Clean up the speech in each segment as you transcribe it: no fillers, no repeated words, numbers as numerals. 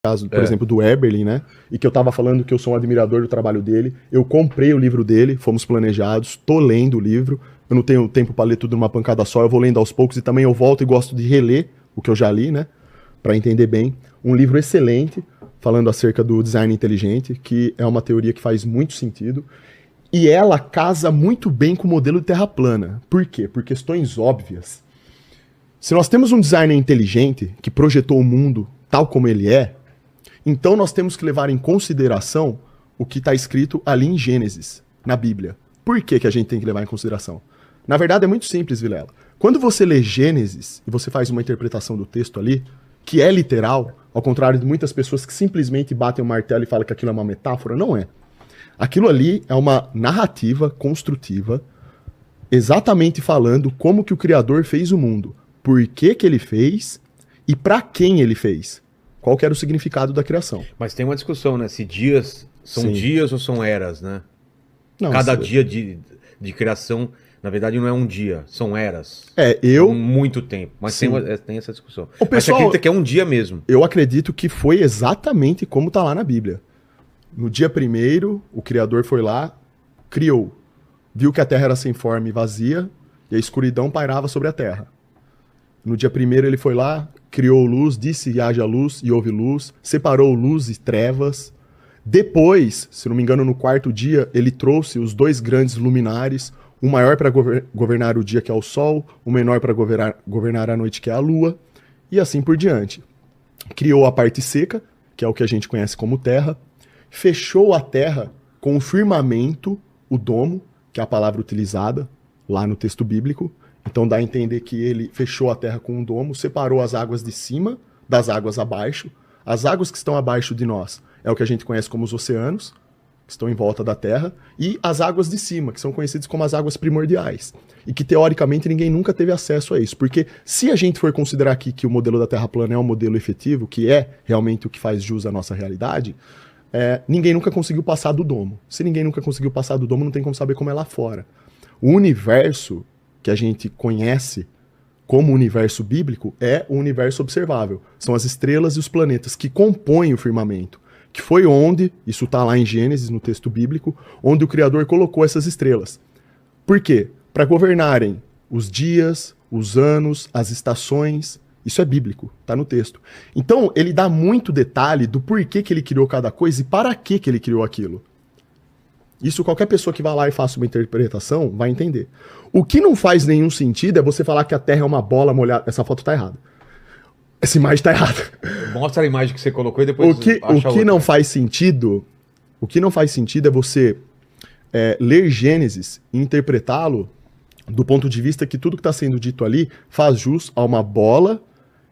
caso, por exemplo, do Eberlin, né? E que eu tava falando que eu sou um admirador do trabalho dele. Eu comprei o livro dele, fomos planejados, tô lendo o livro. Eu não tenho tempo para ler tudo numa pancada só, eu vou lendo aos poucos e também eu volto e gosto de reler o que eu já li, né? Para entender bem. Um livro excelente, falando acerca do design inteligente, que é uma teoria que faz muito sentido. E ela casa muito bem com o modelo de terra plana. Por quê? Por questões óbvias. Se nós temos um designer inteligente que projetou o mundo tal como ele é, então nós temos que levar em consideração o que está escrito ali em Gênesis, na Bíblia. Por que a gente tem que levar em consideração? Na verdade é muito simples, Vilela. Quando você lê Gênesis e você faz uma interpretação do texto ali, que é literal, ao contrário de muitas pessoas que simplesmente batem o martelo e falam que aquilo é uma metáfora, não é. Aquilo ali é uma narrativa construtiva, exatamente falando como que o Criador fez o mundo, por que ele fez e para quem ele fez. Qual que era o significado da criação. Mas tem uma discussão, né? Se dias são dias ou são eras, né? Não, cada dia de criação, na verdade, não é um dia, são eras. São muito tempo. Mas tem essa discussão. O pessoal, mas você acredita que é um dia mesmo? Eu acredito que foi exatamente como tá lá na Bíblia. No dia primeiro, o Criador foi lá, criou. Viu que a terra era sem forma e vazia, e a escuridão pairava sobre a terra. No dia primeiro ele foi lá, criou luz, disse haja luz e houve luz, separou luz e trevas. Depois, se não me engano, no quarto dia, ele trouxe os dois grandes luminares, o maior para governar o dia, que é o sol, o menor para governar a noite, que é a lua, e assim por diante. Criou a parte seca, que é o que a gente conhece como terra, fechou a terra com o firmamento, o domo, que é a palavra utilizada lá no texto bíblico. Então dá a entender que ele fechou a terra com um domo, separou as águas de cima das águas abaixo. As águas que estão abaixo de nós é o que a gente conhece como os oceanos, que estão em volta da terra, e as águas de cima, que são conhecidas como as águas primordiais. E que teoricamente ninguém nunca teve acesso a isso. Porque se a gente for considerar aqui que o modelo da Terra plana é um modelo efetivo, que é realmente o que faz jus à nossa realidade, ninguém nunca conseguiu passar do domo. Se ninguém nunca conseguiu passar do domo, não tem como saber como é lá fora. O universo que a gente conhece como universo bíblico é o universo observável. São as estrelas e os planetas que compõem o firmamento. Que foi onde, isso está lá em Gênesis, no texto bíblico, onde o Criador colocou essas estrelas. Por quê? Para governarem os dias, os anos, as estações. Isso é bíblico, está no texto. Então, ele dá muito detalhe do porquê que ele criou cada coisa e para que ele criou aquilo. Isso qualquer pessoa que vá lá e faça uma interpretação vai entender. O que não faz nenhum sentido é você falar que a Terra é uma bola molhada. Essa foto tá errada. Essa imagem tá errada. Mostra a imagem que você colocou e depois o que não faz sentido é você ler Gênesis e interpretá-lo do ponto de vista que tudo que está sendo dito ali faz jus a uma bola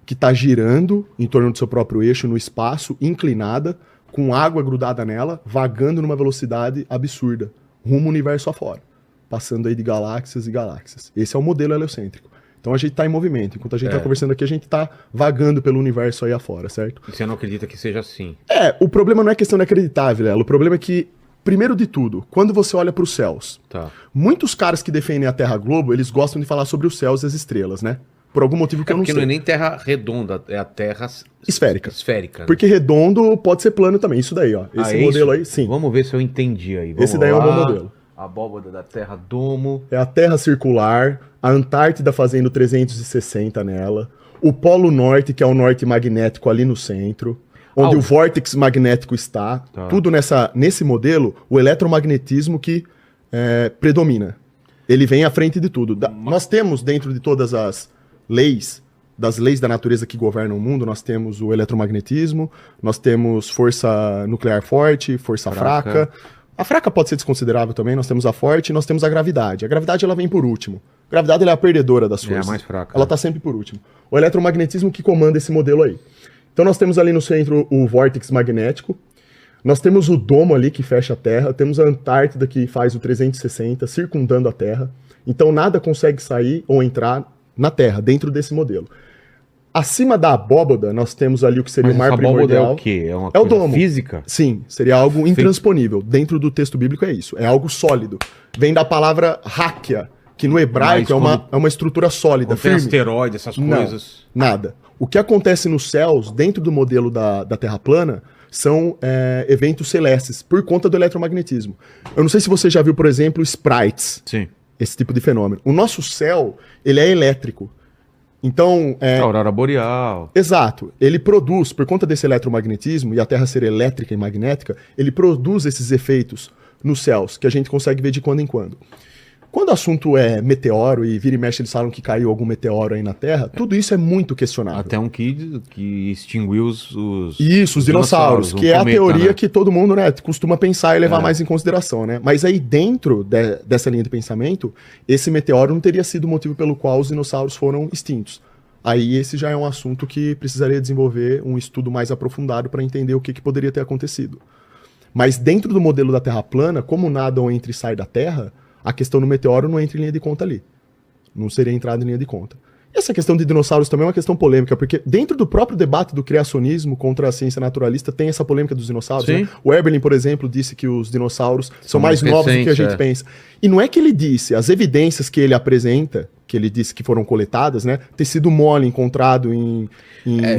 que está girando em torno do seu próprio eixo no espaço, inclinada, com água grudada nela, vagando numa velocidade absurda, rumo ao universo afora, passando aí de galáxias e galáxias. Esse é o modelo heliocêntrico. Então a gente está em movimento. Enquanto a gente está conversando aqui, a gente está vagando pelo universo aí afora, certo? E você não acredita que seja assim? O problema não é questão de acreditar, Vilela. O problema é que, primeiro de tudo, quando você olha para os céus, muitos caras que defendem a Terra Globo, eles gostam de falar sobre os céus e as estrelas, né? Por algum motivo que eu não sei. Porque não é nem terra redonda, é a terra esférica. Esférica, né? Porque redondo pode ser plano também. Isso daí, ó. Esse modelo aí, sim. Vamos ver se eu entendi aí. Esse daí é um bom modelo. A abóbada da Terra domo. É a Terra circular, a Antártida fazendo 360 nela, o Polo Norte, que é o norte magnético ali no centro, onde o vórtex magnético está. Tudo nesse modelo, o eletromagnetismo que predomina. Ele vem à frente de tudo. Nós temos, dentro de todas as leis, das leis da natureza que governam o mundo, nós temos o eletromagnetismo, nós temos força nuclear forte, força fraca. A fraca pode ser desconsiderável também, nós temos a forte e nós temos a gravidade. A gravidade ela vem por último. A gravidade ela é a perdedora das forças. É a mais fraca. Ela está sempre por último. O eletromagnetismo que comanda esse modelo aí. Então nós temos ali no centro o vórtex magnético, nós temos o domo ali que fecha a Terra, temos a Antártida que faz o 360, circundando a Terra. Então nada consegue sair ou entrar na Terra, dentro desse modelo. Acima da abóbada, nós temos ali o que seria o mar primordial. É o quê? É uma coisa domo. Física? Sim, seria algo intransponível. Dentro do texto bíblico é isso. É algo sólido. Vem da palavra ráquia, que no hebraico é uma estrutura sólida, firme. Tem asteroide, essas coisas. Não, nada. O que acontece nos céus, dentro do modelo da Terra plana, são eventos celestes, por conta do eletromagnetismo. Eu não sei se você já viu, por exemplo, sprites. Sim. Esse tipo de fenômeno. O nosso céu, ele é elétrico. Então... A aurora boreal. Exato. Ele produz, por conta desse eletromagnetismo, e a Terra ser elétrica e magnética, ele produz esses efeitos nos céus, que a gente consegue ver de quando em quando. Quando o assunto é meteoro, e vira e mexe eles falam que caiu algum meteoro aí na Terra, tudo isso é muito questionável. Até um que extinguiu os dinossauros, que é a teoria, né, que todo mundo, né, costuma pensar e levar mais em consideração, né? Mas aí dentro dessa linha de pensamento, esse meteoro não teria sido o motivo pelo qual os dinossauros foram extintos. Aí esse já é um assunto que precisaria desenvolver um estudo mais aprofundado para entender o que poderia ter acontecido. Mas dentro do modelo da Terra plana, como nada entra e sai da Terra, a questão do meteoro não entra em linha de conta ali. Não seria entrada em linha de conta. E essa questão de dinossauros também é uma questão polêmica, porque dentro do próprio debate do criacionismo contra a ciência naturalista tem essa polêmica dos dinossauros. Né? O Eberlin, por exemplo, disse que os dinossauros são mais novos do que a gente pensa. E não é que ele disse, as evidências que ele apresenta, que ele disse que foram coletadas, né, ter sido mole, encontrado em...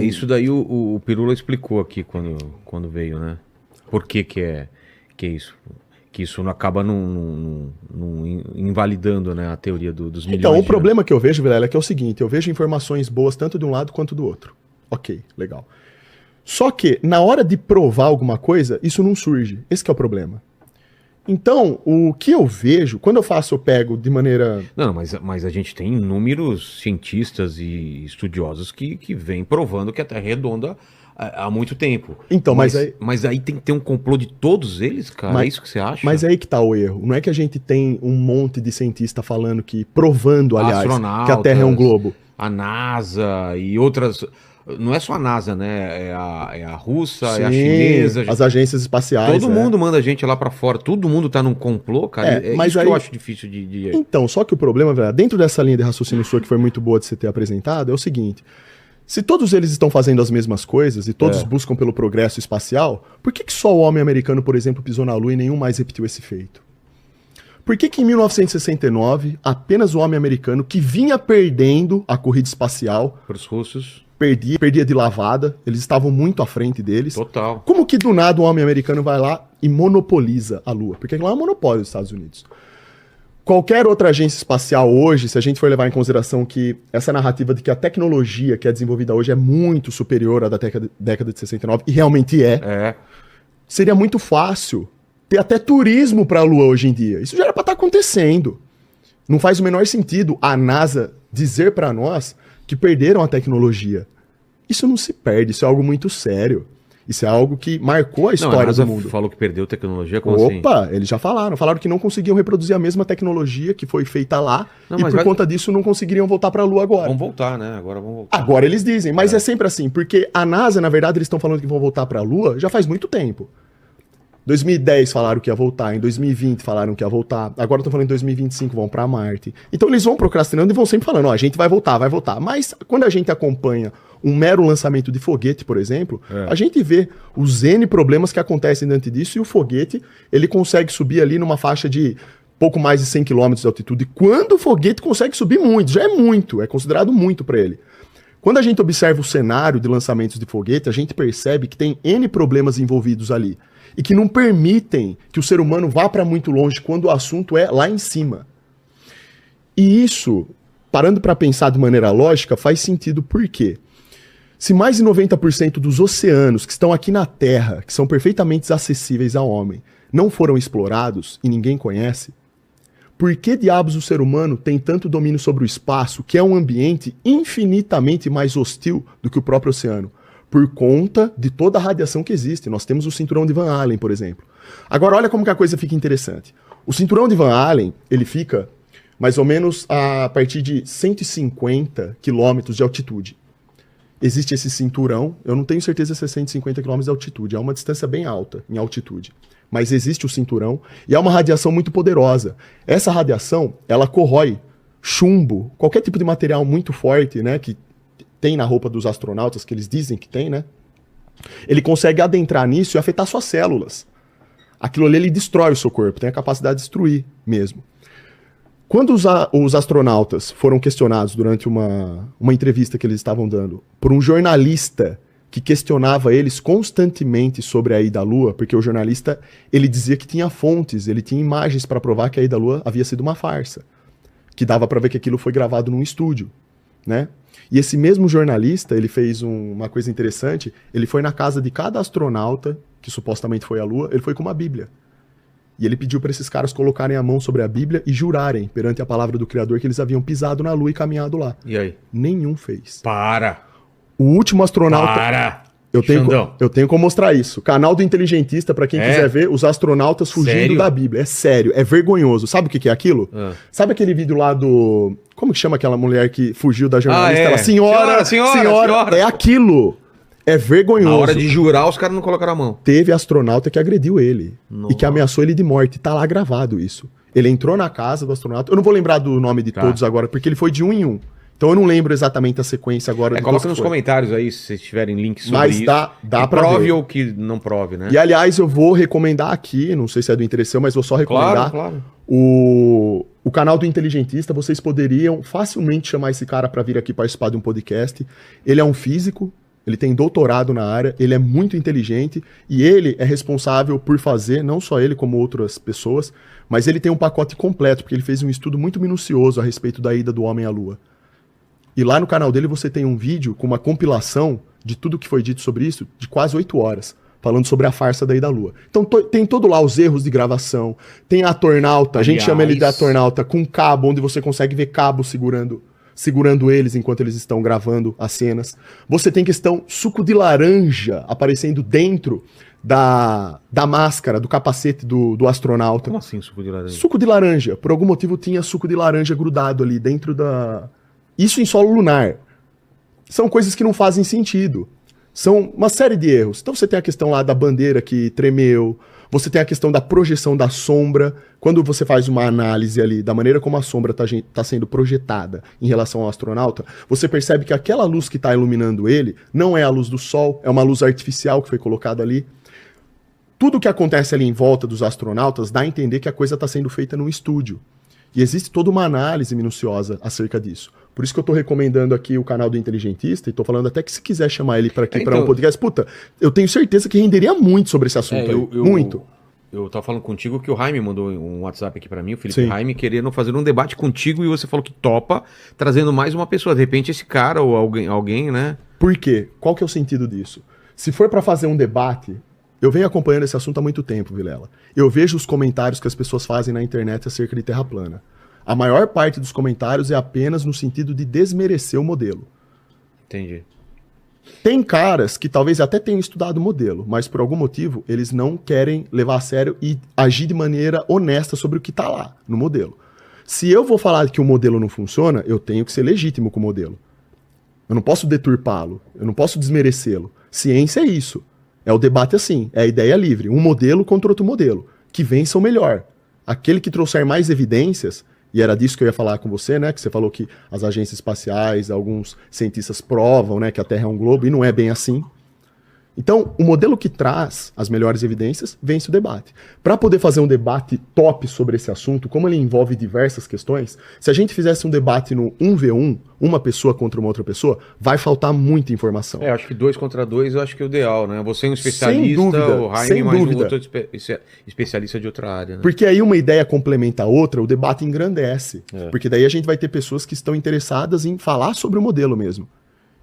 isso daí o Pirula explicou aqui quando veio, né? Por que é isso? Que isso não acaba não invalidando, né, a teoria dos milhões. Então, o problema que eu vejo, Vilela, é que é o seguinte, eu vejo informações boas tanto de um lado quanto do outro. Ok, legal. Só que, na hora de provar alguma coisa, isso não surge. Esse que é o problema. Então, o que eu vejo, quando eu pego de maneira... Não, mas a gente tem inúmeros cientistas e estudiosos que vêm provando que a Terra é redonda há muito tempo. Então, mas aí tem que ter um complô de todos eles, cara? É isso que você acha? Mas aí que tá o erro. Não é que a gente tem um monte de cientista falando provando, aliás, que a Terra é um globo. A NASA e outras... Não é só a NASA, né? É a russa, sim, é a chinesa. As agências espaciais. Todo mundo manda gente lá pra fora. Todo mundo tá num complô, cara. Mas isso aí... que eu acho difícil de... Então, só que o problema, velho, dentro dessa linha de raciocínio sua, que foi muito boa de você ter apresentado, é o seguinte... Se todos eles estão fazendo as mesmas coisas e todos buscam pelo progresso espacial, por que só o homem americano, por exemplo, pisou na Lua e nenhum mais repetiu esse feito? Por que em 1969, apenas o homem americano, que vinha perdendo a corrida espacial... Para os russos... Perdia de lavada, eles estavam muito à frente deles. Total. Como que do nada o homem americano vai lá e monopoliza a Lua? Porque lá é um monopólio dos Estados Unidos. Qualquer outra agência espacial hoje, se a gente for levar em consideração que essa narrativa de que a tecnologia que é desenvolvida hoje é muito superior à da década de 69, e realmente seria muito fácil ter até turismo para a Lua hoje em dia. Isso já era para estar acontecendo. Não faz o menor sentido a NASA dizer para nós que perderam a tecnologia. Isso não se perde, isso é algo muito sério. Isso é algo que marcou a história do mundo. Falou que perdeu tecnologia, como assim? Opa, eles já falaram. Falaram que não conseguiam reproduzir a mesma tecnologia que foi feita lá e por conta disso não conseguiriam voltar para a Lua agora. Vão voltar, né? Agora vão voltar. Agora eles dizem, mas é sempre assim, porque a NASA, na verdade, eles estão falando que vão voltar para a Lua já faz muito tempo. 2010 falaram que ia voltar, em 2020 falaram que ia voltar, agora estão falando em 2025 vão para Marte. Então eles vão procrastinando e vão sempre falando, ó, a gente vai voltar. Mas quando a gente acompanha um mero lançamento de foguete, por exemplo, a gente vê os N problemas que acontecem diante disso e o foguete, ele consegue subir ali numa faixa de pouco mais de 100 km de altitude. Quando o foguete consegue subir muito, já é muito, é considerado muito para ele. Quando a gente observa o cenário de lançamentos de foguete, a gente percebe que tem N problemas envolvidos ali e que não permitem que o ser humano vá para muito longe quando o assunto é lá em cima. E isso, parando para pensar de maneira lógica, faz sentido por quê? Se mais de 90% dos oceanos que estão aqui na Terra, que são perfeitamente acessíveis ao homem, não foram explorados e ninguém conhece, por que diabos o ser humano tem tanto domínio sobre o espaço, que é um ambiente infinitamente mais hostil do que o próprio oceano? Por conta de toda a radiação que existe. Nós temos o cinturão de Van Allen, por exemplo. Agora, olha como que a coisa fica interessante. O cinturão de Van Allen, ele fica mais ou menos a partir de 150 quilômetros de altitude. Existe esse cinturão, eu não tenho certeza se é 150 km de altitude, é uma distância bem alta em altitude. Mas existe o cinturão e é uma radiação muito poderosa. Essa radiação, ela corrói chumbo, qualquer tipo de material muito forte, né, que tem na roupa dos astronautas, que eles dizem que tem, né? Ele consegue adentrar nisso e afetar suas células. Aquilo ali, ele destrói o seu corpo, tem a capacidade de destruir mesmo. Quando os astronautas foram questionados durante uma entrevista que eles estavam dando por um jornalista que questionava eles constantemente sobre a ida à Lua, porque o jornalista, ele dizia que tinha fontes, ele tinha imagens para provar que a ida à Lua havia sido uma farsa, que dava para ver que aquilo foi gravado num estúdio, né? E esse mesmo jornalista, ele fez uma coisa interessante, ele foi na casa de cada astronauta que supostamente foi à Lua, ele foi com uma Bíblia. E ele pediu para esses caras colocarem a mão sobre a Bíblia e jurarem perante a palavra do Criador que eles haviam pisado na Lua e caminhado lá. E aí? Nenhum fez. Para! O último astronauta... Para! Eu tenho como mostrar isso. Canal do Inteligentista, para quem quiser ver, os astronautas fugindo Sério? da Bíblia. É sério, é vergonhoso. Sabe o que é aquilo? Sabe aquele vídeo lá do... Como que chama aquela mulher que fugiu da jornalista? Ela, senhora, é aquilo. É vergonhoso. Na hora de jurar, os caras não colocaram a mão. Teve astronauta que agrediu ele. Nossa. E que ameaçou ele de morte. Tá lá gravado isso. Ele entrou na casa do astronauta. Eu não vou lembrar do nome de todos agora, porque ele foi de um em um. Então eu não lembro exatamente a sequência agora. Coloca nos comentários aí, se vocês tiverem links sobre Mas isso. Dá pra prove ver. ou que não prove, né? E aliás, eu vou recomendar aqui, não sei se é do interesse seu, mas vou só recomendar. Claro. O canal do Inteligentista. Vocês poderiam facilmente chamar esse cara para vir aqui participar de um podcast. Ele é um físico, ele tem doutorado na área, ele é muito inteligente e ele é responsável por fazer, não só ele como outras pessoas, mas ele tem um pacote completo, porque ele fez um estudo muito minucioso a respeito da ida do homem à Lua. E lá no canal dele você tem um vídeo com uma compilação de tudo que foi dito sobre isso, de quase 8 horas, falando sobre a farsa da ida à Lua. Então tem todo lá os erros de gravação, tem a Tornauta, a gente chama ele de Tornauta, com cabo, onde você consegue ver cabo segurando eles enquanto eles estão gravando as cenas. Você tem questão suco de laranja aparecendo dentro da máscara, do capacete do astronauta. Como assim suco de laranja? Suco de laranja. Por algum motivo tinha suco de laranja grudado ali dentro da... Isso em solo lunar. São coisas que não fazem sentido. São uma série de erros. Então você tem a questão lá da bandeira que tremeu, você tem a questão da projeção da sombra. Quando você faz uma análise ali da maneira como a sombra está sendo projetada em relação ao astronauta, você percebe que aquela luz que está iluminando ele não é a luz do sol, é uma luz artificial que foi colocada ali. Tudo que acontece ali em volta dos astronautas dá a entender que a coisa está sendo feita num estúdio. E existe toda uma análise minuciosa acerca disso. Por isso que eu tô recomendando aqui o canal do Inteligentista e tô falando até que se quiser chamar ele para aqui para um podcast, puta, eu tenho certeza que renderia muito sobre esse assunto aí. Muito. Eu tava falando contigo que o Jaime mandou um WhatsApp aqui para mim, o Felipe Jaime, querendo fazer um debate contigo e você falou que topa, trazendo mais uma pessoa. De repente esse cara ou alguém, né? Por quê? Qual que é o sentido disso? Se for para fazer um debate, eu venho acompanhando esse assunto há muito tempo, Vilela. Eu vejo os comentários que as pessoas fazem na internet acerca de Terra plana. A maior parte dos comentários é apenas no sentido de desmerecer o modelo. Entendi. Tem caras que talvez até tenham estudado o modelo, mas por algum motivo eles não querem levar a sério e agir de maneira honesta sobre o que está lá no modelo. Se eu vou falar que o modelo não funciona, eu tenho que ser legítimo com o modelo. Eu não posso deturpá-lo, eu não posso desmerecê-lo. Ciência é isso. É o debate assim, é a ideia livre. Um modelo contra outro modelo. Que vença o melhor. Aquele que trouxer mais evidências, e era disso que eu ia falar com você, né? Que você falou que as agências espaciais, alguns cientistas provam, né, que a Terra é um globo, e não é bem assim. Então, o modelo que traz as melhores evidências vence o debate. Para poder fazer um debate top sobre esse assunto, como ele envolve diversas questões, se a gente fizesse um debate no 1v1, uma pessoa contra uma outra pessoa, vai faltar muita informação. Acho que 2 contra 2 eu acho que é o ideal, né? Você é um especialista, sem dúvida, o Jaime mais um outro especialista de outra área, né? Porque aí uma ideia complementa a outra, o debate engrandece. Porque daí a gente vai ter pessoas que estão interessadas em falar sobre o modelo mesmo.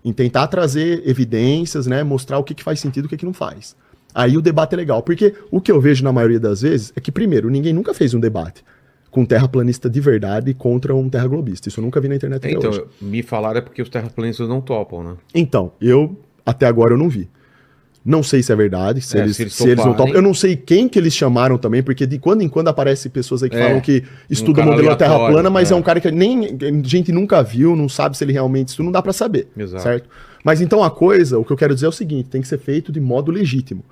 Em tentar trazer evidências, né, mostrar o que faz sentido e o que não faz. Aí o debate é legal, porque o que eu vejo na maioria das vezes é que, primeiro, ninguém nunca fez um debate com um terraplanista de verdade contra um terraglobista. Isso eu nunca vi na internet até hoje. Me falaram é porque os terraplanistas não topam, né? Então, até agora eu não vi. Não sei se é verdade, se eles não topam. Eu não sei quem que eles chamaram também, porque de quando em quando aparecem pessoas aí que falam que estuda o modelo da Terra plana, mas é um cara que nem gente nunca viu, não sabe se ele realmente estuda, não dá pra saber. Exato. Certo? Mas então o que eu quero dizer é o seguinte, tem que ser feito de modo legítimo.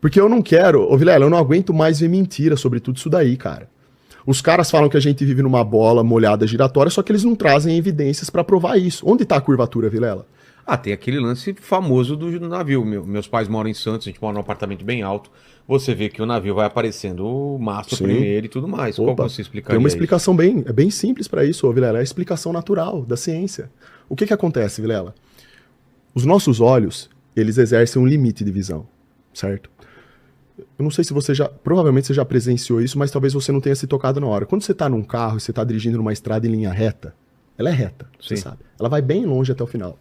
Porque eu não quero, Vilela, eu não aguento mais ver mentira sobre tudo isso daí, cara. Os caras falam que a gente vive numa bola molhada giratória, só que eles não trazem evidências pra provar isso. Onde tá a curvatura, Vilela? Ah, tem aquele lance famoso do navio. Meus pais moram em Santos, a gente mora num apartamento bem alto. Você vê que o navio vai aparecendo o mastro Sim. primeiro e tudo mais. Qual que Opa, você explicaria tem uma isso? explicação bem simples para isso, ô Vilela. É a explicação natural da ciência. O que acontece, Vilela? Os nossos olhos, eles exercem um limite de visão, certo? Eu não sei se você provavelmente você já presenciou isso, mas talvez você não tenha se tocado na hora. Quando você está num carro e você está dirigindo numa estrada em linha reta, ela é reta, você Sim. sabe. Ela vai bem longe até o final.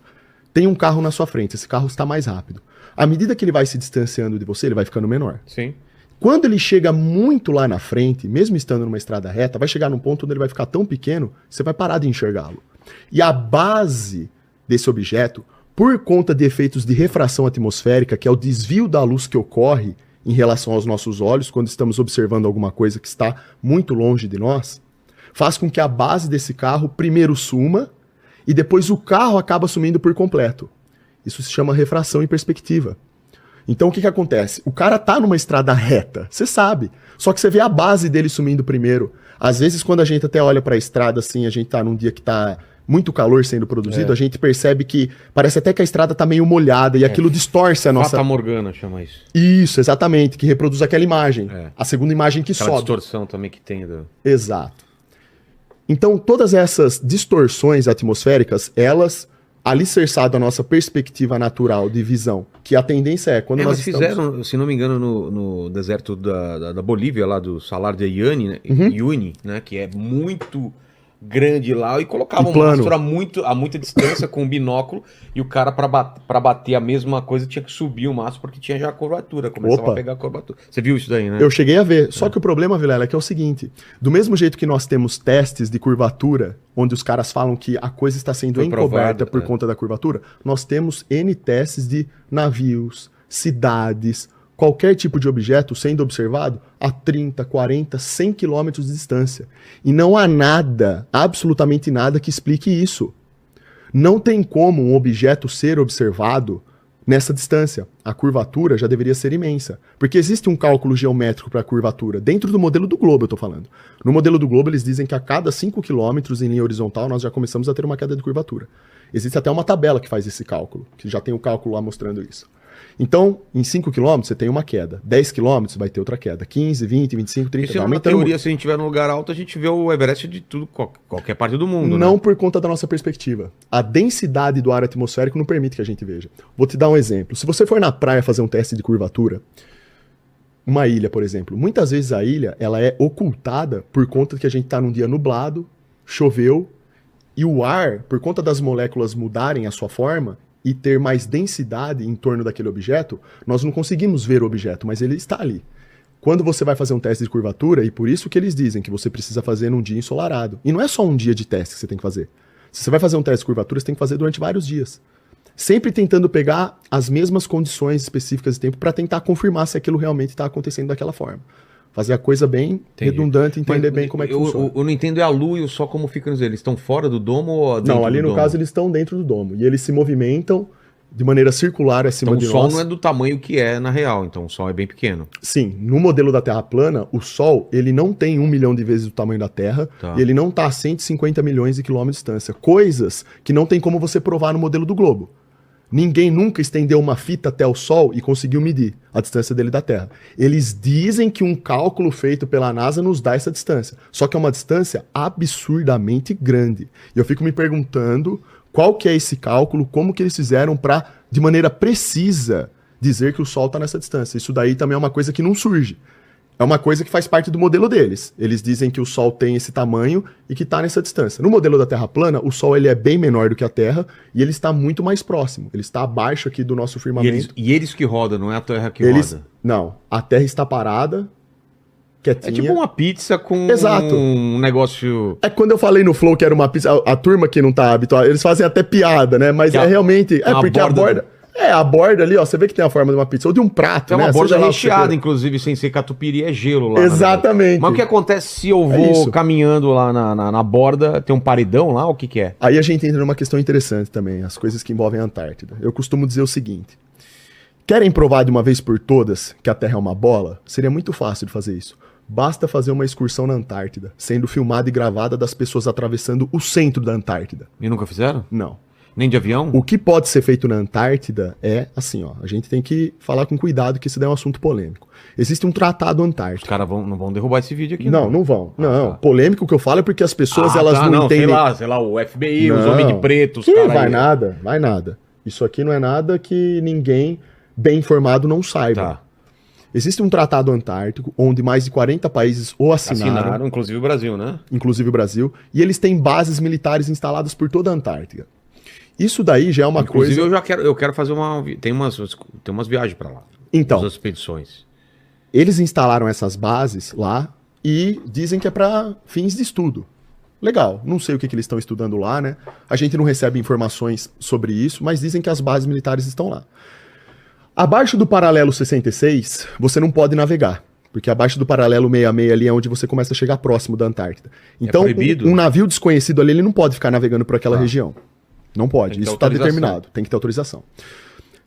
Tem um carro na sua frente, esse carro está mais rápido. À medida que ele vai se distanciando de você, ele vai ficando menor. Sim. Quando ele chega muito lá na frente, mesmo estando numa estrada reta, vai chegar num ponto onde ele vai ficar tão pequeno, você vai parar de enxergá-lo. E a base desse objeto, por conta de efeitos de refração atmosférica, que é o desvio da luz que ocorre em relação aos nossos olhos, quando estamos observando alguma coisa que está muito longe de nós, faz com que a base desse carro primeiro suma e depois o carro acaba sumindo por completo. Isso se chama refração em perspectiva. Então o que acontece? O cara tá numa estrada reta, você sabe, só que você vê a base dele sumindo primeiro. Às vezes quando a gente até olha para a estrada assim, a gente tá num dia que tá muito calor sendo produzido, a gente percebe que parece até que a estrada tá meio molhada e aquilo distorce a nossa... Fata Morgana chama isso. Isso, exatamente, que reproduz aquela imagem. A segunda imagem que Aquela sobe. distorção também que tem. Exato. Então, todas essas distorções atmosféricas, elas, alicerçado a nossa perspectiva natural de visão, que a tendência é quando nós mas fizeram, se não me engano, no deserto da Bolívia, lá do Salar de Uyuni, né? Uyuni, né? Que é muito grande lá, e colocavam um mastro a muita distância com um binóculo, e o cara, pra bater a mesma coisa, tinha que subir o mastro, porque tinha já a curvatura, começava a pegar a curvatura. Você viu isso daí, né? Eu cheguei a ver, só que o problema, Vilela, é que é o seguinte, do mesmo jeito que nós temos testes de curvatura, onde os caras falam que a coisa está sendo encoberta por conta da curvatura, nós temos N testes de navios, cidades, qualquer tipo de objeto sendo observado a 30, 40, 100 quilômetros de distância. E não há nada, absolutamente nada, que explique isso. Não tem como um objeto ser observado nessa distância. A curvatura já deveria ser imensa. Porque existe um cálculo geométrico para a curvatura, dentro do modelo do globo eu estou falando. No modelo do globo eles dizem que a cada 5 quilômetros em linha horizontal nós já começamos a ter uma queda de curvatura. Existe até uma tabela que faz esse cálculo, que já tem o cálculo lá mostrando isso. Então, em 5 km você tem uma queda. 10 km vai ter outra queda. 15, 20, 25, 30... Isso é uma teoria, se a gente estiver num lugar alto, a gente vê o Everest de tudo, qualquer parte do mundo, Não né? por conta da nossa perspectiva. A densidade do ar atmosférico não permite que a gente veja. Vou te dar um exemplo. Se você for na praia fazer um teste de curvatura, uma ilha, por exemplo, muitas vezes a ilha ela é ocultada por conta que a gente está num dia nublado, choveu, e o ar, por conta das moléculas mudarem a sua forma e ter mais densidade em torno daquele objeto, nós não conseguimos ver o objeto, mas ele está ali. Quando você vai fazer um teste de curvatura, e por isso que eles dizem que você precisa fazer num dia ensolarado. E não é só um dia de teste que você tem que fazer. Se você vai fazer um teste de curvatura, você tem que fazer durante vários dias. Sempre tentando pegar as mesmas condições específicas de tempo para tentar confirmar se aquilo realmente está acontecendo daquela forma. Fazer a coisa bem redundante, entender bem como é que funciona. Eu não entendo é a Lua e o Sol como ficam eles. Estão fora do domo ou dentro do domo? Não, ali no caso eles estão dentro do domo. E eles se movimentam de maneira circular acima de nós. Então o Sol não é do tamanho que é na real, então o Sol é bem pequeno. Sim, no modelo da Terra plana, o Sol ele não tem 1 milhão de vezes o tamanho da Terra e ele não está a 150 milhões de quilômetros de distância. Coisas que não tem como você provar no modelo do globo. Ninguém nunca estendeu uma fita até o Sol e conseguiu medir a distância dele da Terra. Eles dizem que um cálculo feito pela NASA nos dá essa distância. Só que é uma distância absurdamente grande. E eu fico me perguntando qual que é esse cálculo, como que eles fizeram para, de maneira precisa, dizer que o Sol está nessa distância. Isso daí também é uma coisa que não surge. É uma coisa que faz parte do modelo deles. Eles dizem que o Sol tem esse tamanho e que está nessa distância. No modelo da Terra plana, o Sol ele é bem menor do que a Terra e ele está muito mais próximo. Ele está abaixo aqui do nosso firmamento. E eles que rodam, não é a Terra que roda? Não, a Terra está parada, quietinha. É tipo uma pizza com um negócio... É quando eu falei no Flow que era uma pizza, a turma que não está habituada, eles fazem até piada, né? Mas é realmente... É porque a borda... a borda ali, ó, você vê que tem a forma de uma pizza, ou de um prato, né? É uma borda Seja recheada, inclusive, sem ser catupiry, é gelo lá. Exatamente. Mas o que acontece se eu vou caminhando lá na borda, tem um paredão lá, o que que é? Aí a gente entra numa questão interessante também, as coisas que envolvem a Antártida. Eu costumo dizer o seguinte, querem provar de uma vez por todas que a Terra é uma bola? Seria muito fácil de fazer isso. Basta fazer uma excursão na Antártida, sendo filmada e gravada das pessoas atravessando o centro da Antártida. E nunca fizeram? Não. Nem de avião? O que pode ser feito na Antártida é assim, ó. A gente tem que falar com cuidado que isso daí é um assunto polêmico. Existe um tratado Os antártico. caras não vão derrubar esse vídeo aqui, Não vão. Não, tá. polêmico que eu falo é porque as pessoas elas não entendem. Sei lá, o FBI, os Não. homens de preto, os Que caras. vai nada, vai nada. Isso aqui não é nada que ninguém bem informado não saiba. Tá. Existe um tratado antártico onde mais de 40 países o assinaram, Inclusive o Brasil, né? inclusive o Brasil, e eles têm bases militares instaladas por toda a Antártida. Isso daí já é uma Inclusive coisa... eu quero fazer tem umas viagens pra lá. Então, As expedições. eles instalaram essas bases lá e dizem que é para fins de estudo. Legal, não sei o que eles estão estudando lá, né? A gente não recebe informações sobre isso, mas dizem que as bases militares estão lá. Abaixo do paralelo 66, você não pode navegar, porque abaixo do paralelo 66 ali é onde você começa a chegar próximo da Antártida. Então, proibido? um navio desconhecido ali, ele não pode ficar navegando por aquela região. Não pode, Tem que ter isso está autorização. determinado, tem que ter autorização.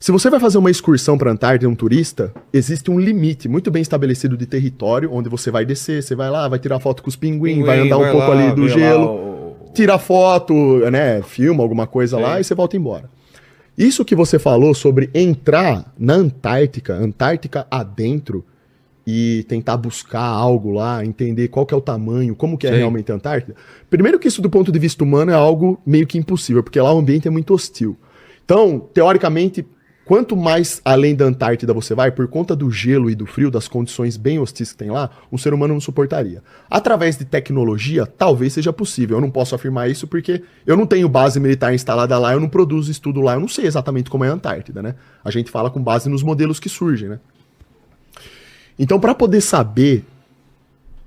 Se você vai fazer uma excursão para a Antártida, um turista, existe um limite muito bem estabelecido de território, onde você vai descer, você vai lá, vai tirar foto com os pinguins, vai andar um pouco ali do gelo, tira foto, né, filma alguma coisa lá e você volta embora. Isso que você falou sobre entrar na Antártica adentro e tentar buscar algo lá, entender qual que é o tamanho, como que é realmente a Antártida. Primeiro que isso do ponto de vista humano é algo meio que impossível, porque lá o ambiente é muito hostil. Então, teoricamente, quanto mais além da Antártida você vai, por conta do gelo e do frio, das condições bem hostis que tem lá, um ser humano não suportaria. Através de tecnologia, talvez seja possível. Eu não posso afirmar isso porque eu não tenho base militar instalada lá, eu não produzo estudo lá, eu não sei exatamente como é a Antártida, né? A gente fala com base nos modelos que surgem, né? Então, para poder saber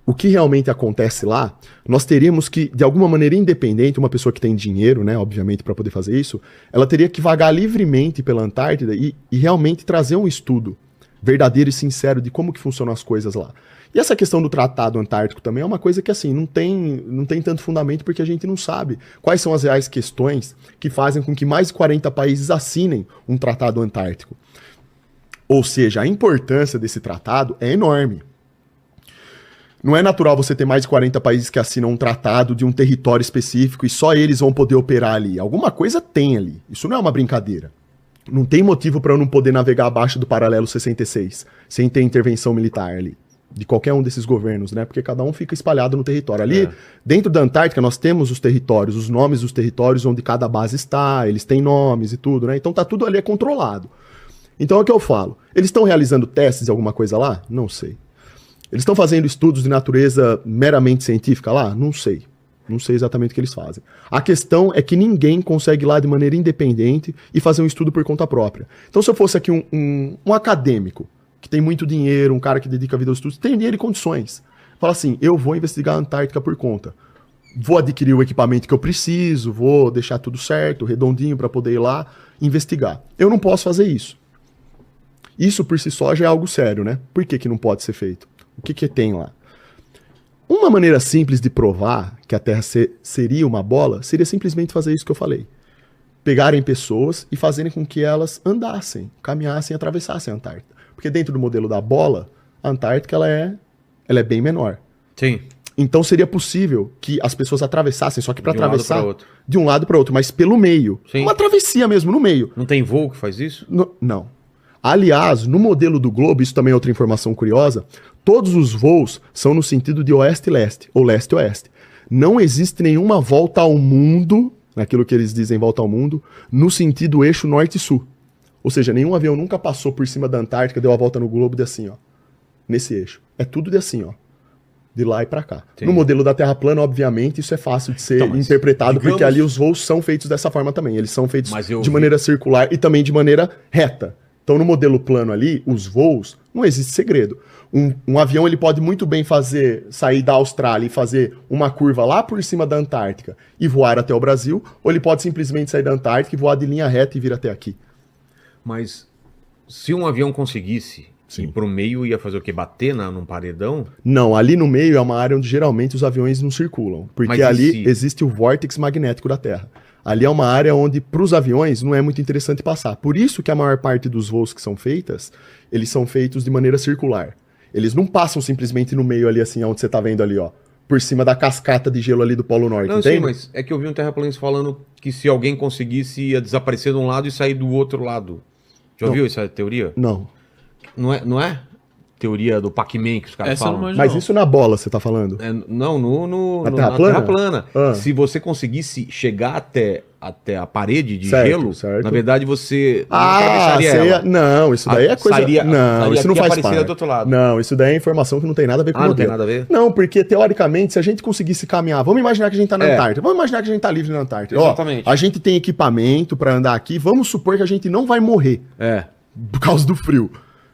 o que realmente acontece lá, nós teríamos que, de alguma maneira independente, uma pessoa que tem dinheiro, né, obviamente, para poder fazer isso, ela teria que vagar livremente pela Antártida e realmente trazer um estudo verdadeiro e sincero de como que funcionam as coisas lá. E essa questão do Tratado Antártico também é uma coisa que, assim, não tem tanto fundamento porque a gente não sabe quais são as reais questões que fazem com que mais de 40 países assinem um Tratado Antártico. Ou seja, a importância desse tratado é enorme. Não é natural você ter mais de 40 países que assinam um tratado de um território específico e só eles vão poder operar ali. Alguma coisa tem ali. Isso não é uma brincadeira. Não tem motivo para eu não poder navegar abaixo do paralelo 66 sem ter intervenção militar ali. De qualquer um desses governos, né? Porque cada um fica espalhado no território. Ali, dentro da Antártica, nós temos os territórios, os nomes dos territórios onde cada base está, eles têm nomes e tudo, né? Então tá tudo ali controlado. Então é o que eu falo. Eles estão realizando testes de alguma coisa lá? Não sei. Eles estão fazendo estudos de natureza meramente científica lá? Não sei. Não sei exatamente o que eles fazem. A questão é que ninguém consegue ir lá de maneira independente e fazer um estudo por conta própria. Então, se eu fosse aqui um acadêmico, que tem muito dinheiro, um cara que dedica a vida aos estudos, tem dinheiro e condições. Fala assim, eu vou investigar a Antártica por conta. Vou adquirir o equipamento que eu preciso, vou deixar tudo certo, redondinho, para poder ir lá investigar. Eu não posso fazer isso. Isso por si só já é algo sério, né? Por que não pode ser feito? O que tem lá? Uma maneira simples de provar que a Terra seria uma bola seria simplesmente fazer isso que eu falei. Pegarem pessoas e fazerem com que elas andassem, caminhassem, atravessassem a Antártida. Porque dentro do modelo da bola, a Antártica ela é bem menor. Sim. Então seria possível que as pessoas atravessassem, só que para atravessar de um lado para outro, mas pelo meio. Sim. Uma travessia mesmo, no meio. Não tem voo que faz isso? Não. Aliás, no modelo do globo, isso também é outra informação curiosa, todos os voos são no sentido de oeste e leste, ou leste e oeste. Não existe nenhuma volta ao mundo, naquilo que eles dizem volta ao mundo, no sentido eixo norte e sul. Ou seja, nenhum avião nunca passou por cima da Antártica, deu a volta no globo de assim, ó. Nesse eixo. É tudo de assim, ó. De lá e pra cá. Sim. No modelo da Terra plana, obviamente, isso é fácil de ser interpretado, porque ali os voos são feitos dessa forma também. Eles são feitos de maneira circular e também de maneira reta. Então, no modelo plano ali, os voos, não existe segredo. Um avião ele pode muito bem sair da Austrália e fazer uma curva lá por cima da Antártica e voar até o Brasil, ou ele pode simplesmente sair da Antártica e voar de linha reta e vir até aqui. Mas se um avião conseguisse ir pro meio, ia fazer o quê? Bater num paredão? Não, ali no meio é uma área onde geralmente os aviões não circulam, porque ali existe o vórtice magnético da Terra. Ali é uma área onde, para os aviões, não é muito interessante passar. Por isso que a maior parte dos voos que são feitos, eles são feitos de maneira circular. Eles não passam simplesmente no meio ali, assim, onde você está vendo ali, ó. por cima da cascata de gelo ali do Polo Norte, Não, entende? sim, mas é que eu vi um terraplanista falando que se alguém conseguisse ia desaparecer de um lado e sair do outro lado. Já Não. ouviu essa teoria? Não. Não é? Teoria do Pac-Man que os caras Essa eu não falam. manjo. Mas Não. isso na bola, você tá falando? Não, Na na Terra plana? Terra plana. Ah. Se você conseguisse chegar até a parede de Certo, gelo, certo. na verdade você não Ah, atravessaria você ia... ela. Não, isso daí é coisa... Sairia- não, sairia isso não aqui e faz apareceria parte. do outro lado. Não, isso daí é informação que não tem nada a ver com o Ah, não tem modelo. nada a ver? Não, porque teoricamente, se a gente conseguisse caminhar... Vamos imaginar que a gente tá na É. Antártida. Vamos imaginar que a gente tá livre na Antártida. Exatamente. Ó, a gente tem equipamento pra andar aqui. Vamos supor que a gente não vai morrer É, por causa do frio.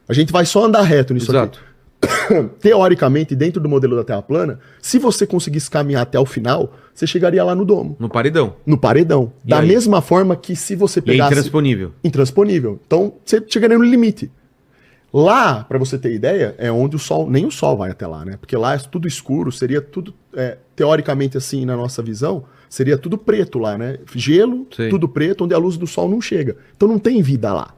A gente vai só andar reto nisso exato. aqui. Teoricamente, dentro do modelo da Terra plana, se você conseguisse caminhar até o final, você chegaria lá no domo, No paredão. no paredão. E Da aí? mesma forma que se você E é pegasse... intransponível. Intransponível. Então, você chegaria no limite. Lá, pra você ter ideia, é onde o sol, nem o sol vai até lá, né? Porque lá é tudo escuro, seria tudo, teoricamente assim, na nossa visão, seria tudo preto lá, né? Gelo, Sei. tudo preto, onde a luz do sol não chega. Então não tem vida lá.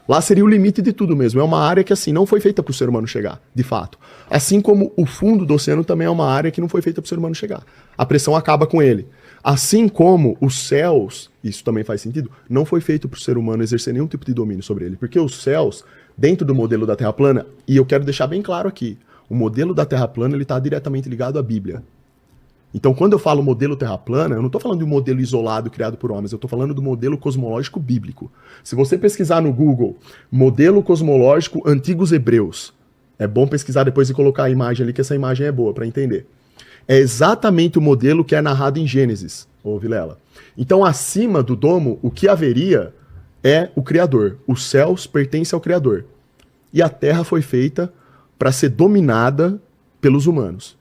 Lá seria o limite de tudo mesmo. É uma área que, assim, não foi feita para o ser humano chegar, de fato. Assim como o fundo do oceano também é uma área que não foi feita para o ser humano chegar. A pressão acaba com ele. Assim como os céus, isso também faz sentido, não foi feito para o ser humano exercer nenhum tipo de domínio sobre ele. Porque os céus, dentro do modelo da Terra plana, e eu quero deixar bem claro aqui, o modelo da Terra plana ele está diretamente ligado à Bíblia. Então, quando eu falo modelo terra plana, eu não estou falando de um modelo isolado criado por homens, eu estou falando do modelo cosmológico bíblico. Se você pesquisar no Google, modelo cosmológico antigos hebreus, é bom pesquisar depois e colocar a imagem ali, que essa imagem é boa para entender. É exatamente o modelo que é narrado em Gênesis, ô Vilela. Então, acima do domo, o que haveria é o Criador. Os céus pertencem ao Criador. E a terra foi feita para ser dominada pelos humanos.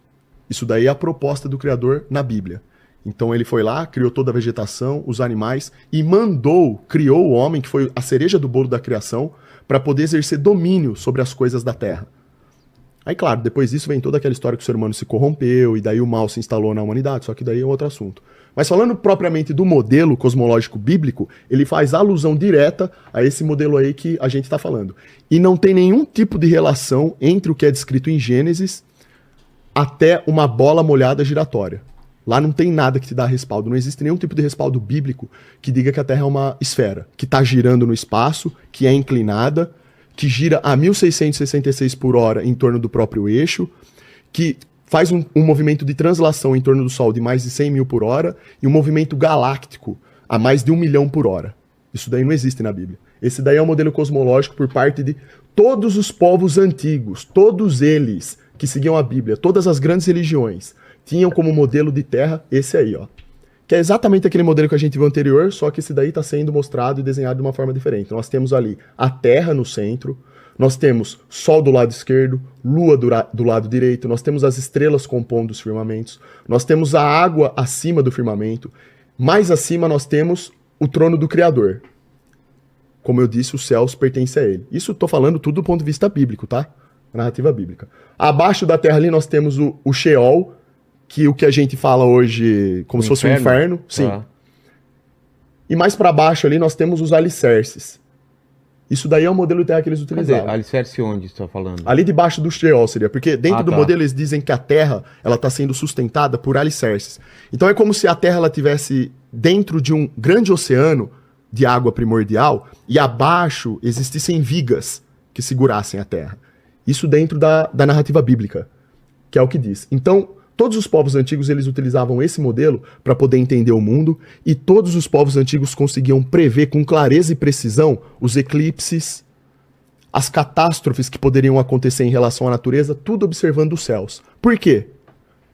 Isso daí é a proposta do Criador na Bíblia. Então ele foi lá, criou toda a vegetação, os animais, e criou o homem, que foi a cereja do bolo da criação, para poder exercer domínio sobre as coisas da terra. Aí, claro, depois disso vem toda aquela história que o ser humano se corrompeu, e daí o mal se instalou na humanidade, só que daí é outro assunto. Mas falando propriamente do modelo cosmológico bíblico, ele faz alusão direta a esse modelo aí que a gente está falando. E não tem nenhum tipo de relação entre o que é descrito em Gênesis até uma bola molhada giratória. Lá não tem nada que te dá respaldo. Não existe nenhum tipo de respaldo bíblico que diga que a Terra é uma esfera, que está girando no espaço, que é inclinada, que gira a 1.666 por hora em torno do próprio eixo, que faz um movimento de translação em torno do Sol de mais de 100 mil por hora e um movimento galáctico a mais de 1 milhão por hora. Isso daí não existe na Bíblia. Esse daí é um modelo cosmológico por parte de todos os povos antigos, todos eles que seguiam a Bíblia, todas as grandes religiões, tinham como modelo de terra esse aí, ó. Que é exatamente aquele modelo que a gente viu anterior, só que esse daí está sendo mostrado e desenhado de uma forma diferente. Nós temos ali a Terra no centro, nós temos Sol do lado esquerdo, Lua do lado direito, nós temos as estrelas compondo os firmamentos, nós temos a água acima do firmamento, mais acima nós temos o trono do Criador. Como eu disse, os céus pertencem a ele. Isso eu tô falando tudo do ponto de vista bíblico, tá? Narrativa bíblica. Abaixo da terra ali nós temos o Sheol, que o que a gente fala hoje como se fosse um inferno. Sim. Ah. E mais para baixo ali nós temos os alicerces. Isso daí é o modelo de terra que eles Cadê? utilizavam. Alicerce onde você tá falando? Ali debaixo do Sheol seria, porque dentro do tá. modelo eles dizem que a terra ela está sendo sustentada por alicerces. Então é como se a terra ela tivesse dentro de um grande oceano de água primordial e abaixo existissem vigas que segurassem a terra. Isso dentro da narrativa bíblica, que é o que diz. Então, todos os povos antigos eles utilizavam esse modelo para poder entender o mundo, e todos os povos antigos conseguiam prever com clareza e precisão os eclipses, as catástrofes que poderiam acontecer em relação à natureza, tudo observando os céus. Por quê?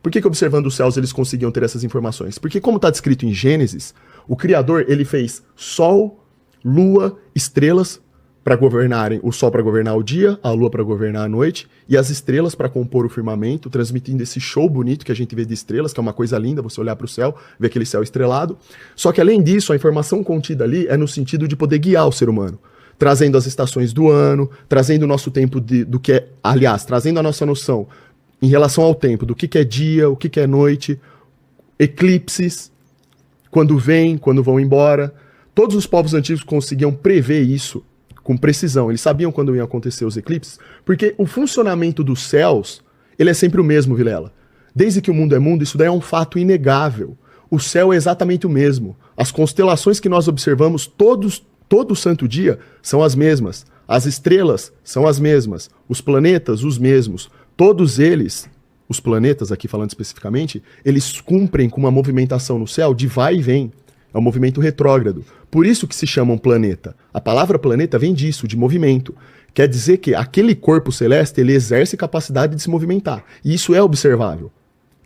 Por que observando os céus eles conseguiam ter essas informações? Porque como está descrito em Gênesis, o Criador ele fez sol, lua, estrelas, para governarem, o sol para governar o dia, a lua para governar a noite, e as estrelas para compor o firmamento, transmitindo esse show bonito que a gente vê de estrelas, que é uma coisa linda, você olhar para o céu, ver aquele céu estrelado. Só que além disso, a informação contida ali é no sentido de poder guiar o ser humano, trazendo as estações do ano, trazendo o nosso tempo do que é, aliás, trazendo a nossa noção em relação ao tempo, do que é dia, o que é noite, eclipses, quando vêm, quando vão embora. Todos os povos antigos conseguiam prever isso com precisão. Eles sabiam quando iam acontecer os eclipses, porque o funcionamento dos céus, ele é sempre o mesmo, Vilela. Desde que o mundo é mundo, isso daí é um fato inegável. O céu é exatamente o mesmo. As constelações que nós observamos todo santo dia são as mesmas. As estrelas são as mesmas. Os planetas, os mesmos. Todos eles, os planetas aqui falando especificamente, eles cumprem com uma movimentação no céu de vai e vem. É um movimento retrógrado. Por isso que se chamam planeta. A palavra planeta vem disso, de movimento. Quer dizer que aquele corpo celeste, ele exerce capacidade de se movimentar. E isso é observável.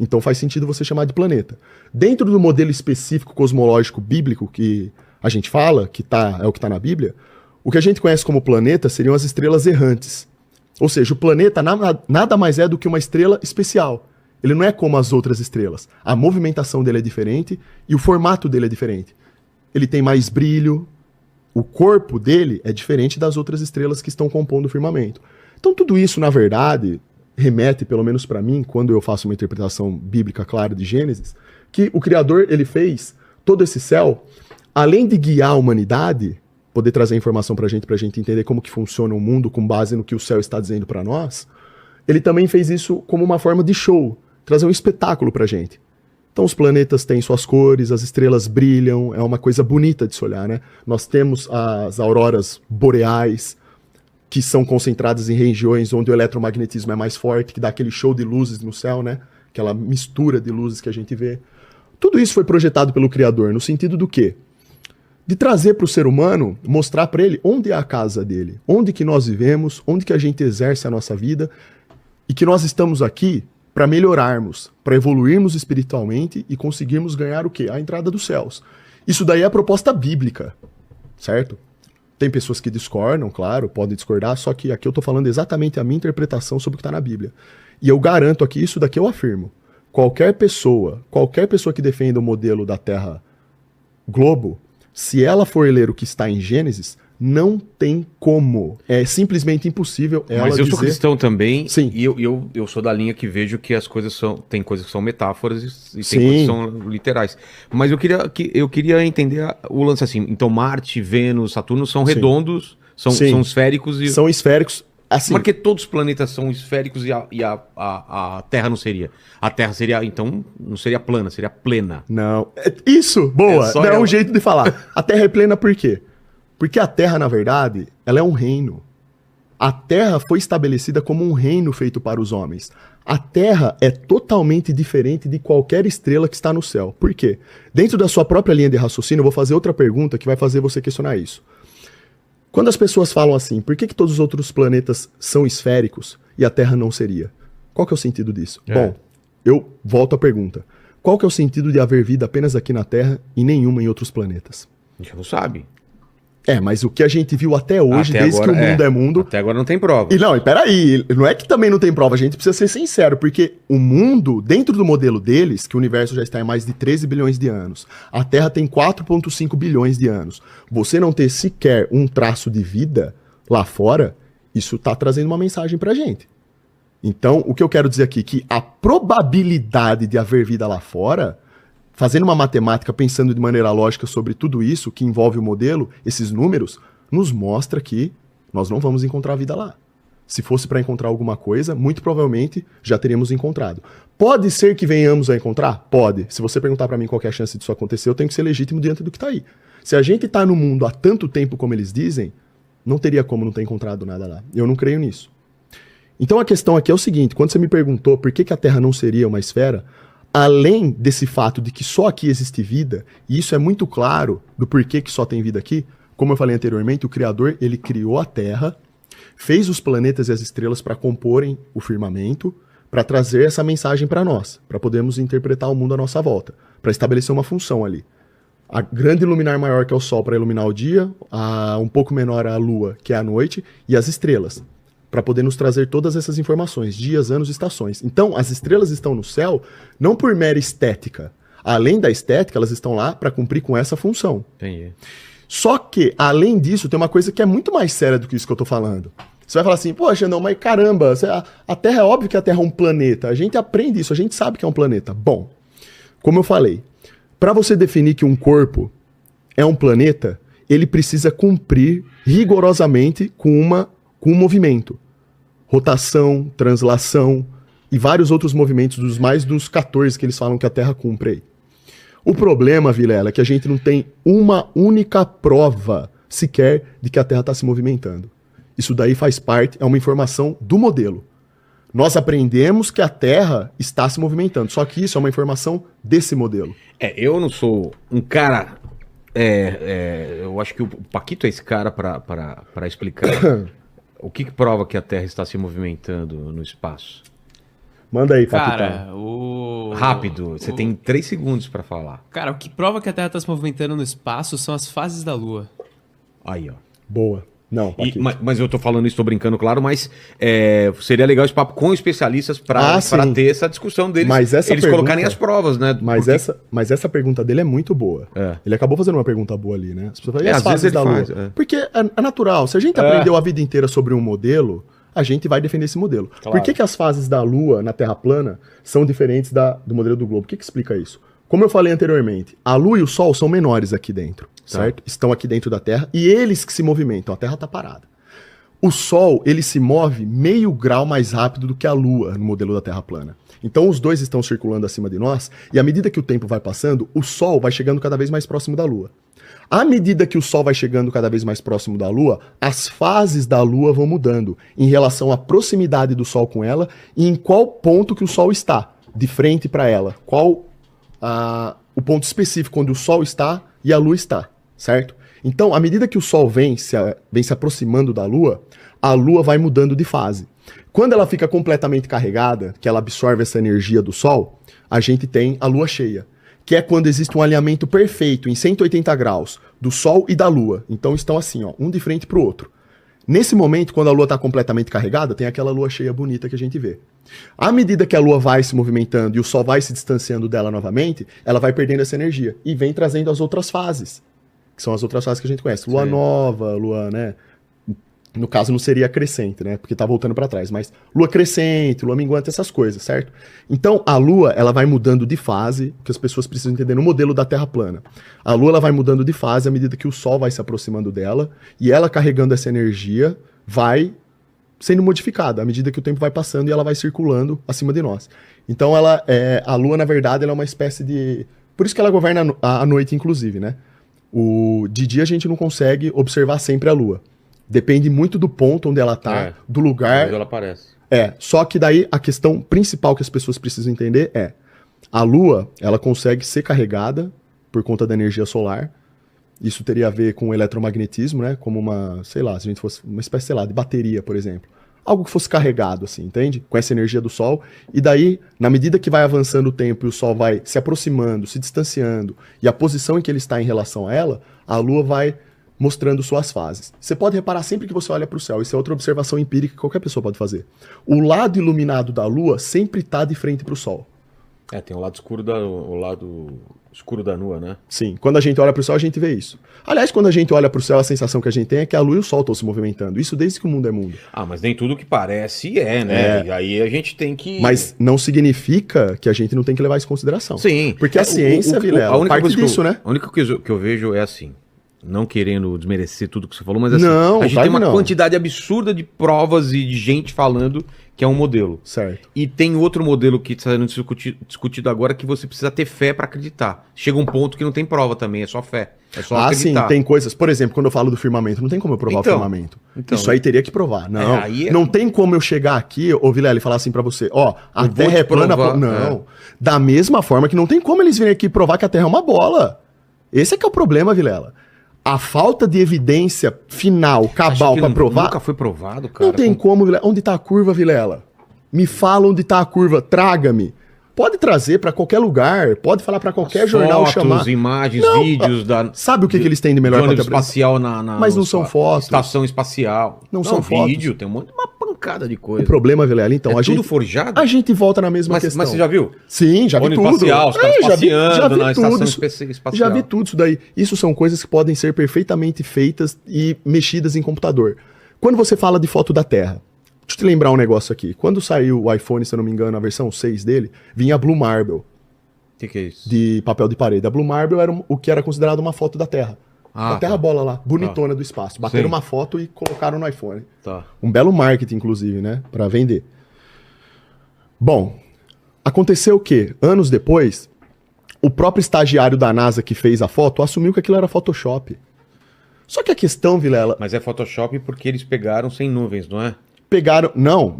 Então faz sentido você chamar de planeta. Dentro do modelo específico cosmológico bíblico que a gente fala, é o que está na Bíblia, o que a gente conhece como planeta seriam as estrelas errantes. Ou seja, o planeta nada mais é do que uma estrela especial. Ele não é como as outras estrelas. A movimentação dele é diferente e o formato dele é diferente. Ele tem mais brilho, o corpo dele é diferente das outras estrelas que estão compondo o firmamento. Então tudo isso, na verdade, remete, pelo menos para mim, quando eu faço uma interpretação bíblica clara de Gênesis, que o Criador, ele fez todo esse céu, além de guiar a humanidade, poder trazer informação pra gente entender como que funciona o mundo com base no que o céu está dizendo para nós, ele também fez isso como uma forma de show, trazer um espetáculo pra gente. Então os planetas têm suas cores, as estrelas brilham, é uma coisa bonita de se olhar, né? Nós temos as auroras boreais, que são concentradas em regiões onde o eletromagnetismo é mais forte, que dá aquele show de luzes no céu, né? Aquela mistura de luzes que a gente vê. Tudo isso foi projetado pelo Criador, no sentido do quê? De trazer para o ser humano, mostrar para ele onde é a casa dele, onde que nós vivemos, onde que a gente exerce a nossa vida, e que nós estamos aqui para melhorarmos, para evoluirmos espiritualmente e conseguirmos ganhar o quê? A entrada dos céus. Isso daí é a proposta bíblica, certo? Tem pessoas que discordam, claro, podem discordar, só que aqui eu estou falando exatamente a minha interpretação sobre o que está na Bíblia. E eu garanto aqui, isso daqui eu afirmo. Qualquer pessoa que defenda o modelo da Terra globo, se ela for ler o que está em Gênesis, não tem como. É simplesmente impossível ela dizer... Mas eu sou cristão também. Sim. E eu sou da linha que vejo que as coisas são... Tem coisas que são metáforas e Sim. tem coisas que são literais. Mas eu queria entender o lance assim. Então Marte, Vênus, Saturno são redondos, são esféricos e... São esféricos. Assim, Porque todos os planetas são esféricos e a Terra não seria. A Terra seria, então, não seria plana, seria plena. não. Isso, boa. só Não é ela. um jeito de falar. A Terra é plena por quê? Porque a Terra, na verdade, ela é um reino. A Terra foi estabelecida como um reino feito para os homens. A Terra é totalmente diferente de qualquer estrela que está no céu. Por quê? Dentro da sua própria linha de raciocínio, eu vou fazer outra pergunta que vai fazer você questionar isso. Quando as pessoas falam assim, por que todos os outros planetas são esféricos e a Terra não seria? Qual que é o sentido disso? Bom, eu volto à pergunta. Qual que é o sentido de haver vida apenas aqui na Terra e nenhuma em outros planetas? A gente não sabe. Mas o que a gente viu até hoje, Até desde agora, que o mundo é mundo... Até agora não tem prova. E peraí, não é que também não tem prova, a gente precisa ser sincero, porque o mundo, dentro do modelo deles, que o universo já está em mais de 13 bilhões de anos, a Terra tem 4,5 bilhões de anos, você não ter sequer um traço de vida lá fora, isso está trazendo uma mensagem pra gente. Então, o que eu quero dizer aqui, que a probabilidade de haver vida lá fora, fazendo uma matemática, pensando de maneira lógica sobre tudo isso, que envolve o modelo, esses números, nos mostra que nós não vamos encontrar vida lá. Se fosse para encontrar alguma coisa, muito provavelmente já teríamos encontrado. Pode ser que venhamos a encontrar? Pode. Se você perguntar para mim qual que é a chance disso acontecer, eu tenho que ser legítimo diante do que está aí. Se a gente está no mundo há tanto tempo como eles dizem, não teria como não ter encontrado nada lá. Eu não creio nisso. Então a questão aqui é o seguinte, quando você me perguntou por que a Terra não seria uma esfera, além desse fato de que só aqui existe vida, e isso é muito claro do porquê que só tem vida aqui, como eu falei anteriormente, o Criador, ele criou a Terra, fez os planetas e as estrelas para comporem o firmamento, para trazer essa mensagem para nós, para podermos interpretar o mundo à nossa volta, para estabelecer uma função ali. A grande luminar maior que é o Sol para iluminar o dia, um pouco menor a Lua, que é a noite, e as estrelas, para poder nos trazer todas essas informações, dias, anos, estações. Então, as estrelas estão no céu não por mera estética. Além da estética, elas estão lá para cumprir com essa função. Entendi. Só que, além disso, tem uma coisa que é muito mais séria do que isso que eu tô falando. Você vai falar assim, poxa, não, mas caramba, a Terra é óbvio que a Terra é um planeta. A gente aprende isso, a gente sabe que é um planeta. Bom, como eu falei, para você definir que um corpo é um planeta, ele precisa cumprir rigorosamente com um movimento. Rotação, translação, e vários outros movimentos, dos 14 que eles falam que a Terra cumpre aí. O problema, Vilela, é que a gente não tem uma única prova sequer de que a Terra está se movimentando. Isso daí faz parte, é uma informação do modelo. Nós aprendemos que a Terra está se movimentando, só que isso é uma informação desse modelo. Eu não sou um cara... eu acho que o Paquito é esse cara para explicar o que prova que a Terra está se movimentando no espaço. Manda aí, Cara, Paquitão. Rápido, você tem 3 segundos para falar. Cara, o que prova que a Terra está se movimentando no espaço são as fases da Lua. Aí, ó. Boa. Não, Paquito. Mas eu tô falando isso, tô brincando, claro, mas seria legal esse papo com especialistas para sim. ter essa discussão deles, Mas essa eles pergunta- colocarem as provas, né? Mas essa pergunta dele é muito boa. É. Ele acabou fazendo uma pergunta boa ali, né? As pessoas falam, e É, as às vezes fases da ele Lua? faz, Porque é natural. Se a gente aprendeu a vida inteira sobre um modelo, a gente vai defender esse modelo. Claro. Por que as fases da Lua na Terra plana são diferentes do modelo do globo? O que explica isso? Como eu falei anteriormente, a Lua e o Sol são menores aqui dentro, certo? Estão aqui dentro da Terra e eles que se movimentam. A Terra está parada. O Sol, ele se move meio grau mais rápido do que a Lua no modelo da Terra plana. Então os dois estão circulando acima de nós e à medida que o tempo vai passando, o Sol vai chegando cada vez mais próximo da Lua. À medida que o Sol vai chegando cada vez mais próximo da Lua, as fases da Lua vão mudando em relação à proximidade do Sol com ela e em qual ponto que o Sol está, de frente para ela. Qual o ponto específico onde o Sol está e a Lua está, certo? Então, à medida que o Sol vem se aproximando da Lua, a Lua vai mudando de fase. Quando ela fica completamente carregada, que ela absorve essa energia do Sol, a gente tem a Lua cheia, que é quando existe um alinhamento perfeito em 180 graus do Sol e da Lua. Então estão assim, ó, um de frente para o outro. Nesse momento, quando a Lua está completamente carregada, tem aquela Lua cheia bonita que a gente vê. À medida que a Lua vai se movimentando e o Sol vai se distanciando dela novamente, ela vai perdendo essa energia e vem trazendo as outras fases, que são as outras fases que a gente conhece. Lua nova, lua, né? No caso não seria crescente, né? Porque tá voltando para trás, mas lua crescente, lua minguante, essas coisas, certo? Então a lua, ela vai mudando de fase, que as pessoas precisam entender no modelo da Terra plana. A lua, ela vai mudando de fase à medida que o Sol vai se aproximando dela, e ela carregando essa energia vai sendo modificada à medida que o tempo vai passando e ela vai circulando acima de nós. Então a lua, na verdade, ela é uma espécie de... Por isso que ela governa a noite, inclusive, né? De dia a gente não consegue observar sempre a lua. Depende muito do ponto onde ela tá, do lugar. Onde ela aparece. Só que daí a questão principal que as pessoas precisam entender é: a Lua, ela consegue ser carregada por conta da energia solar. Isso teria a ver com o eletromagnetismo, né? Como uma, sei lá, se a gente fosse uma espécie, sei lá, de bateria, por exemplo. Algo que fosse carregado, assim, entende? Com essa energia do Sol. E daí, na medida que vai avançando o tempo e o Sol vai se aproximando, se distanciando, e a posição em que ele está em relação a ela, a Lua vai mostrando suas fases. Você pode reparar sempre que você olha para o céu. Isso é outra observação empírica que qualquer pessoa pode fazer. O lado iluminado da Lua sempre está de frente para o Sol. Tem o lado escuro da Lua, né? Sim, quando a gente olha para o céu, a gente vê isso. Aliás, quando a gente olha para o céu, a sensação que a gente tem é que a Lua e o Sol estão se movimentando. Isso desde que o mundo é mundo. Mas nem tudo que parece né? E aí a gente tem que... Mas não significa que a gente não tem que levar isso em consideração. Sim. Porque a ciência, Vilela, parte disso, né? A única coisa que eu vejo é assim, não querendo desmerecer tudo que você falou, mas assim, não, a gente tem uma quantidade absurda de provas e de gente falando que é um modelo. Certo. E tem outro modelo que está sendo discutido agora que você precisa ter fé para acreditar. Chega um ponto que não tem prova também, é só fé. É só acreditar. Sim, tem coisas. Por exemplo, quando eu falo do firmamento, não tem como eu provar o firmamento. Isso aí teria que provar. Não, não tem como eu chegar aqui, ô Vilela, e falar assim pra você, a Terra é plana. Não. Da mesma forma que não tem como eles virem aqui provar que a Terra é uma bola. Esse é que é o problema, Vilela. A falta de evidência final, cabal, pra provar... Nunca foi provado, cara. Não tem como, Vilela. Onde tá a curva, Vilela? Me fala onde tá a curva, traga-me. Pode trazer pra qualquer lugar, pode falar pra qualquer jornal fotos, chamar. Imagens, vídeos da... Sabe o que eles têm de melhor pra espacial Mas não são fotos. Estação espacial. Não são vídeo, fotos. tem uma pancada de coisa. O problema, Vilela, então... tudo forjado? A gente volta na mesma questão. Mas você já viu? Sim, já vi tudo. Espacial, os caras passeando na estação espacial. Já vi tudo isso daí. Isso são coisas que podem ser perfeitamente feitas e mexidas em computador. Quando você fala de foto da Terra, deixa eu te lembrar um negócio aqui. Quando saiu o iPhone, se eu não me engano, a versão 6 dele, vinha a Blue Marble. O que é isso? De papel de parede. A Blue Marble era o que era considerado uma foto da Terra. A Terra bola lá, bonitona do espaço. Bateram uma foto e colocaram no iPhone. Um belo marketing, inclusive, né? Pra vender. Bom, aconteceu o quê? Anos depois, o próprio estagiário da NASA que fez a foto assumiu que aquilo era Photoshop. Só que a questão, Vilela, Mas é Photoshop porque eles pegaram sem nuvens, não é? pegaram... Não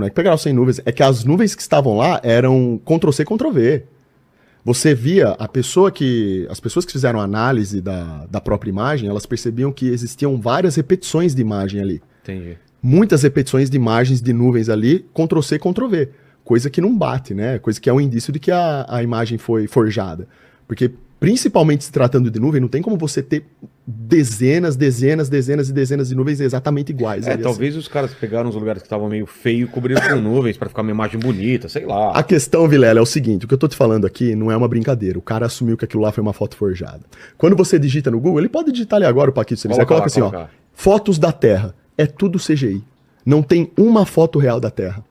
é que pegaram sem nuvens, é que as nuvens que estavam lá eram Ctrl-C, Ctrl-V. Você via as pessoas que fizeram a análise da própria imagem, elas percebiam que existiam várias repetições de imagem ali. Entendi. Muitas repetições de imagens de nuvens ali, Ctrl-C, Ctrl-V. Coisa que não bate, né? Coisa que é um indício de que a imagem foi forjada. Porque, principalmente se tratando de nuvem, não tem como você ter dezenas e dezenas de nuvens exatamente iguais. ali, Talvez os caras pegaram os lugares que estavam meio feio e cobriram com nuvens pra ficar uma imagem bonita, sei lá. A questão, Vilela, é o seguinte, o que eu tô te falando aqui não é uma brincadeira. O cara assumiu que aquilo lá foi uma foto forjada. Quando você digita no Google, ele pode digitar ali agora o Paquito, se ele quiser, coloca assim, ó, fotos da Terra. É tudo CGI. Não tem uma foto real da Terra.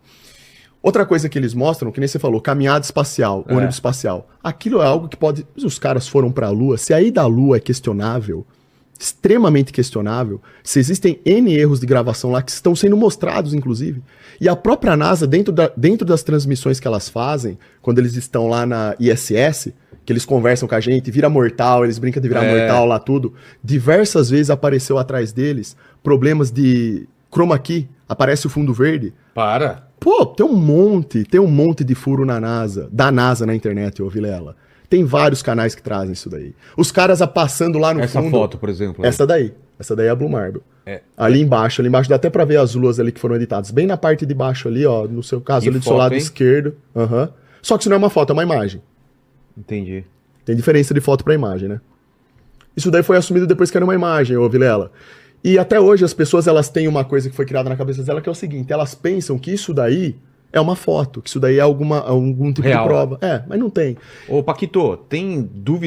Outra coisa que eles mostram, que nem você falou, caminhada espacial, ônibus espacial. Aquilo é algo que pode... Os caras foram pra Lua, se a ida à Lua é questionável, extremamente questionável, se existem N erros de gravação lá que estão sendo mostrados, inclusive. E a própria NASA, dentro das transmissões que elas fazem, quando eles estão lá na ISS, que eles conversam com a gente, vira mortal, eles brincam de virar mortal lá, tudo. Diversas vezes apareceu atrás deles problemas de chroma key, aparece o fundo verde. Para! Pô, tem um monte de furo na NASA, da NASA na internet, ô Vilela. Tem vários canais que trazem isso daí. Os caras passando lá no Essa fundo... foto, por exemplo. Essa daí é a Blue Marble. Ali embaixo dá até pra ver as luas ali que foram editadas. Bem na parte de baixo ali, ó, no seu caso, Que ali do seu foto, lado hein? esquerdo. Só que isso não é uma foto, é uma imagem. Entendi. Tem diferença de foto pra imagem, né? Isso daí foi assumido depois que era uma imagem, ô Vilela. E até hoje as pessoas elas têm uma coisa que foi criada na cabeça dela que é o seguinte, elas pensam que isso daí é uma foto, que isso daí é algum tipo Real. de prova. Mas não tem. Ô, Paquito, tem dúvida